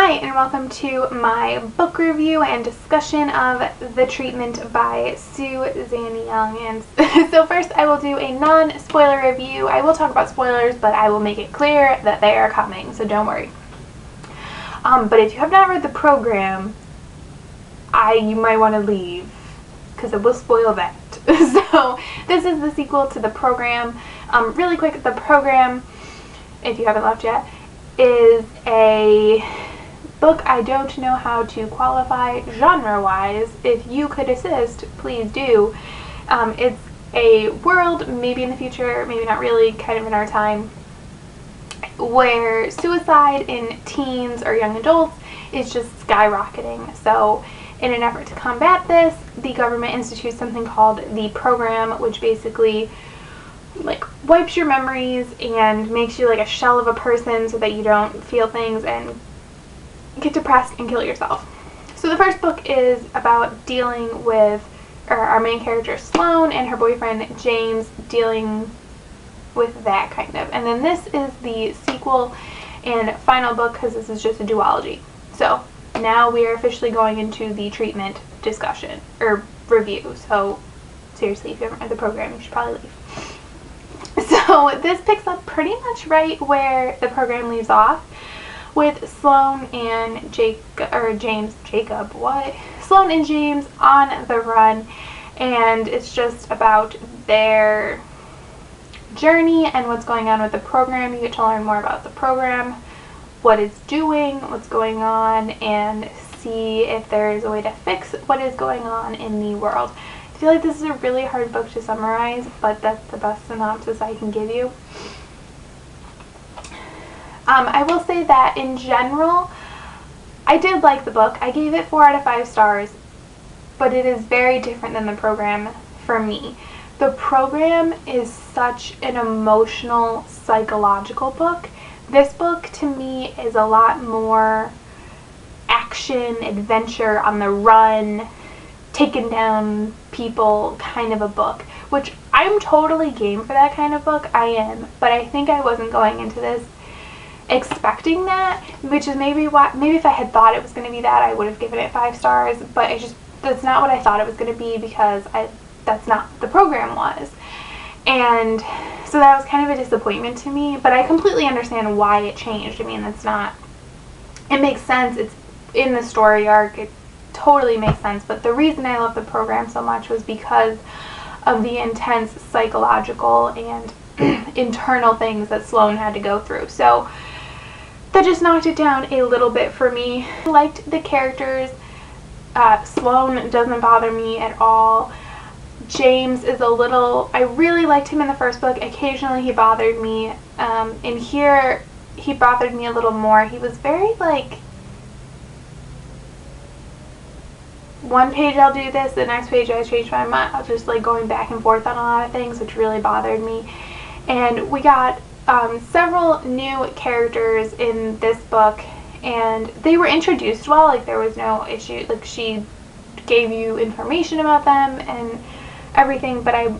Hi, and welcome to my book review and discussion of The Treatment by Suzanne Young. And so first I will do a non-spoiler review. I will talk about spoilers, but I will make it clear that they are coming, so don't worry. But if you have not read the program, you might want to leave, because it will spoil that. So this is the sequel to the program. Really quick, the program, if you haven't left yet, is a book I don't know how to qualify genre-wise. If you could assist, please do. It's a world, maybe in the future, maybe not really, kind of in our time, where suicide in teens or young adults is just skyrocketing. So in an effort to combat this, the government institutes something called the program, which basically wipes your memories and makes you like a shell of a person so that you don't feel things and get depressed and kill yourself. So the first book is about dealing with our main character Sloane and her boyfriend James, dealing with that kind of. And then this is the sequel and final book, because this is just a duology. So now we are officially going into the treatment discussion or review. So seriously, if you haven't read the program, you should probably leave. So this picks up pretty much right where the program leaves off, with Sloane and Sloane and James on the run, and it's just about their journey and what's going on with the program. You get to learn more about the program, what it's doing, what's going on, and see if there is a way to fix what is going on in the world. I feel like this is a really hard book to summarize, but that's the best synopsis I can give you. I will say that in general, I did like the book. I gave it 4 out of 5 stars, but it is very different than the program for me. The program is such an emotional, psychological book. This book, to me, is a lot more action, adventure, on the run, taking down people kind of a book, which I'm totally game for that kind of book. I am, but I think I wasn't going into this expecting that, which is maybe if I had thought it was going to be that, I would have given it 5 stars, but that's not what I thought it was going to be, because that's not what the program was. And so that was kind of a disappointment to me, but I completely understand why it changed. I mean, it makes sense. It's in the story arc. It totally makes sense, but the reason I love the program so much was because of the intense psychological and internal things that Sloane had to go through. So that just knocked it down a little bit for me. I liked the characters. Sloane doesn't bother me at all. James is I really liked him in the first book. Occasionally he bothered me. In here, he bothered me a little more. He was very one page I'll do this, the next page I change my mind. I was just going back and forth on a lot of things, which really bothered me. And we got several new characters in this book, and they were introduced well. There was no issue. She gave you information about them and everything, but I'm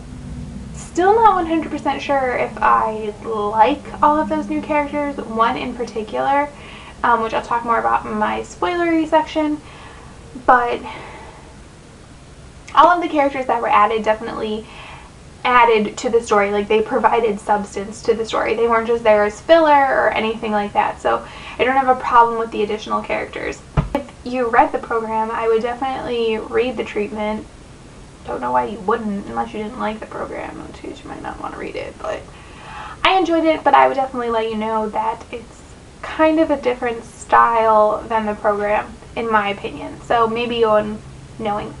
still not 100% sure if I like all of those new characters. One in particular, which I'll talk more about in my spoilery section, but all of the characters that were added definitely added to the story. They provided substance to the story. They weren't just there as filler or anything like that. So I don't have a problem with the additional characters. If you read the program, I would definitely read The Treatment. Don't know why you wouldn't, unless you didn't like the program, which you might not want to read it. But I enjoyed it, but I would definitely let you know that it's kind of a different style than the program, in my opinion. So maybe go in knowing that.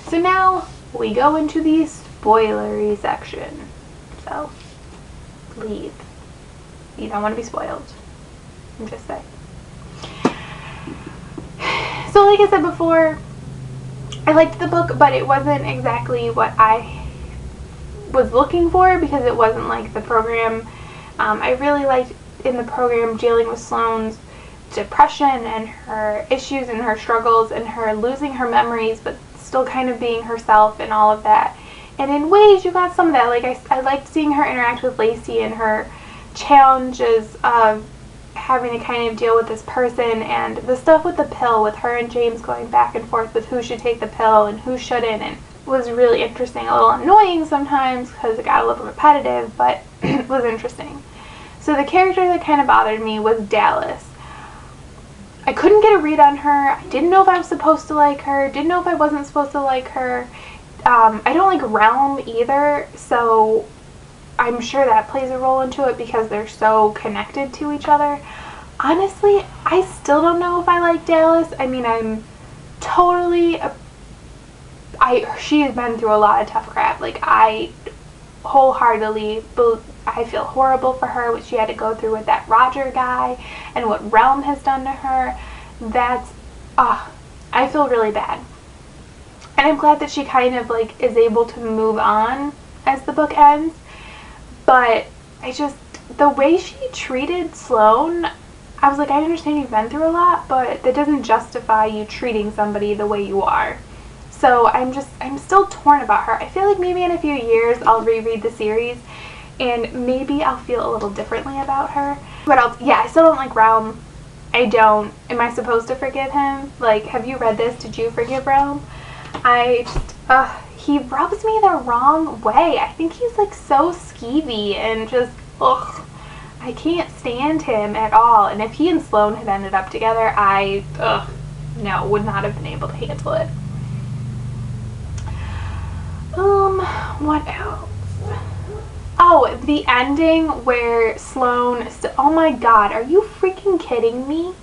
So now we go into the spoilery section. So leave. You don't want to be spoiled. I'm just saying. So like I said before, I liked the book, but it wasn't exactly what I was looking for, because it wasn't like the program. I really liked in the program dealing with Sloane's depression and her issues and her struggles and her losing her memories, but still kind of being herself and all of that. And in ways you got some of that. I liked seeing her interact with Lacey and her challenges of having to kind of deal with this person, and the stuff with the pill, with her and James going back and forth with who should take the pill and who shouldn't, and was really interesting. A little annoying sometimes because it got a little repetitive, but it was interesting. So the character that kind of bothered me was Dallas. I couldn't get a read on her. I didn't know if I was supposed to like her, didn't know if I wasn't supposed to like her. I don't like Realm either, so I'm sure that plays a role into it because they're so connected to each other. Honestly, I still don't know if I like Dallas. I mean, I'm totally... she's been through a lot of tough crap. Like, I wholeheartedly... I feel horrible for her, what she had to go through with that Roger guy, and what Realm has done to her. That's... I feel really bad. And I'm glad that she kind of, like, is able to move on as the book ends. But I just, the way she treated Sloane, I was like, I understand you've been through a lot, but that doesn't justify you treating somebody the way you are. So I'm still torn about her. I feel like maybe in a few years I'll reread the series and maybe I'll feel a little differently about her. But I still don't like Realm. I don't. Am I supposed to forgive him? Like, have you read this? Did you forgive Realm? He rubs me the wrong way. I think he's like so skeevy and just, I can't stand him at all. And if he and Sloane had ended up together, no, would not have been able to handle it. What else? Oh, the ending where Sloane, oh my god, are you freaking kidding me?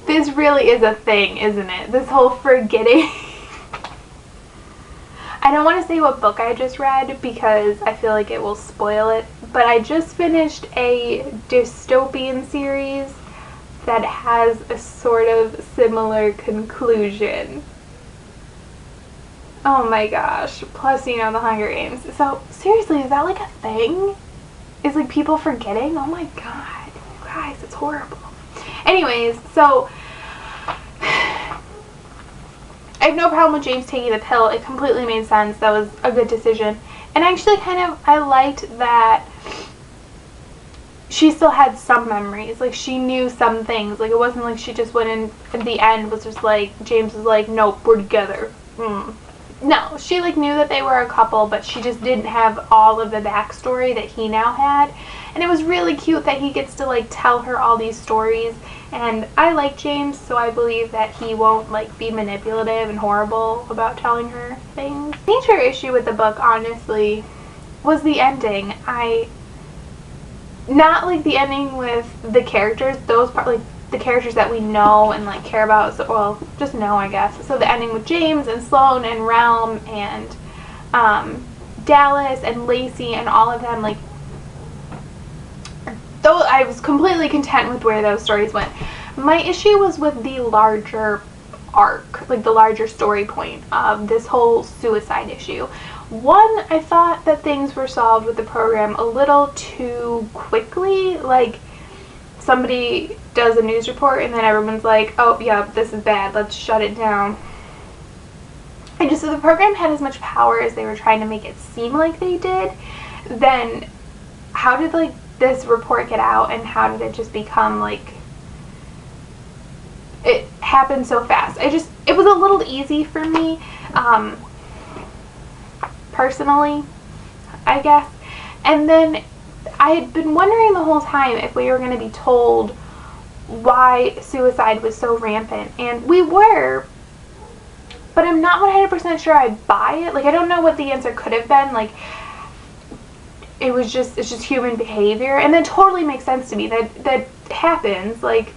This really is a thing, isn't it? This whole forgetting. I don't want to say what book I just read because I feel like it will spoil it, but I just finished a dystopian series that has a sort of similar conclusion. Oh my gosh. Plus, you know, the Hunger Games. So, seriously, is that like a thing? Is like people forgetting? Oh my god. You guys, it's horrible. Anyways, so I have no problem with James taking the pill. It completely made sense. That was a good decision. And actually I liked that she still had some memories. Like, she knew some things. Like, it wasn't like she just went in at the end was just like, James was like, nope, we're together. No, she like knew that they were a couple, but she just didn't have all of the backstory that he now had. And it was really cute that he gets to like tell her all these stories. And I like James, so I believe that he won't like be manipulative and horrible about telling her things. Major issue with the book, honestly, was the ending. Not like the ending with the characters, those part, like the characters that we know and like care about, so, well, just know, I guess. So the ending with James and Sloane and Realm and Dallas and Lacey and all of them, like, though I was completely content with where those stories went. My issue was with the larger arc, like the larger story point of this whole suicide issue. One, I thought that things were solved with the program a little too quickly. Like, somebody does a news report and then everyone's like, oh yeah, this is bad, let's shut it down. And just if the program had as much power as they were trying to make it seem like they did, then how did like this report get out and how did it just become like, it happened so fast? It was a little easy for me, personally, I guess. And then I had been wondering the whole time if we were going to be told why suicide was so rampant. And we were, but I'm not 100% sure I buy it. Like, I don't know what the answer could have been. Like, it's just human behavior. And that totally makes sense to me. That happens. Like,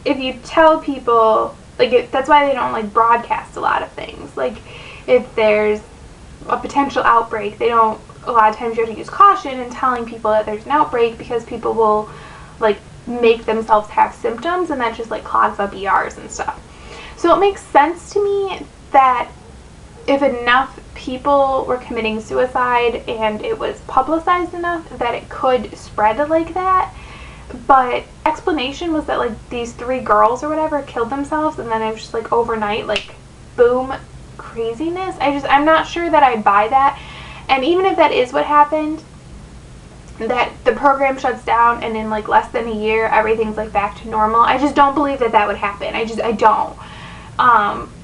if you tell people, like, that's why they don't, like, broadcast a lot of things. Like, if there's a potential outbreak, they don't, a lot of times you have to use caution in telling people that there's an outbreak because people will, like, make themselves have symptoms and that just, like, clogs up ERs and stuff. So it makes sense to me that if enough people were committing suicide and it was publicized enough that it could spread like that. But explanation was that, like, these 3 girls or whatever killed themselves and then it was just, like, overnight, like, boom, craziness. I'm not sure that I buy that. And even if that is what happened, that the program shuts down and in like less than a year everything's like back to normal. I just don't believe that would happen. I don't.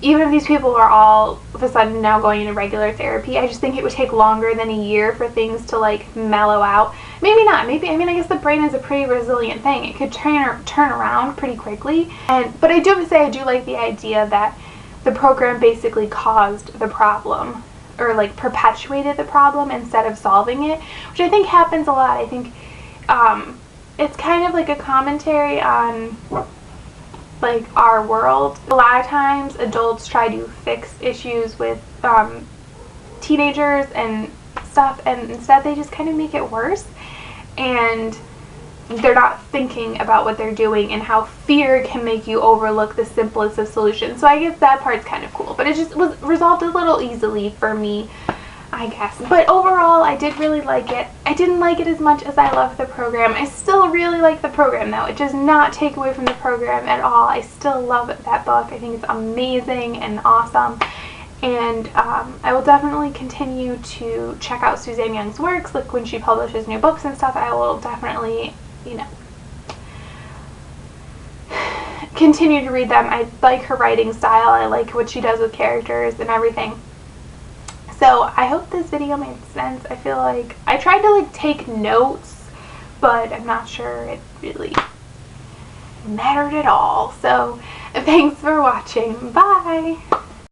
Even if these people are all of a sudden now going into regular therapy, I just think it would take longer than a year for things to like mellow out. Maybe not. Maybe, I mean, I guess the brain is a pretty resilient thing. It could turn around pretty quickly. But I do have to say, I do like the idea that the program basically caused the problem, or like perpetuated the problem instead of solving it, which I think happens a lot. I think it's kind of like a commentary on like our world. A lot of times adults try to fix issues with teenagers and stuff, and instead they just kind of make it worse, and they're not thinking about what they're doing and how fear can make you overlook the simplest of solutions. So I guess that part's kind of cool, but it just was resolved a little easily for me, I guess. But overall, I did really like it. I didn't like it as much as I love the program. I still really like the program, though. It does not take away from the program at all. I still love that book. I think it's amazing and awesome. And I will definitely continue to check out Suzanne Young's works. Like when she publishes new books and stuff, I will definitely, you know, continue to read them. I like her writing style. I like what she does with characters and everything. So I hope this video made sense. I feel like I tried to like take notes, but I'm not sure it really mattered at all. So thanks for watching. Bye!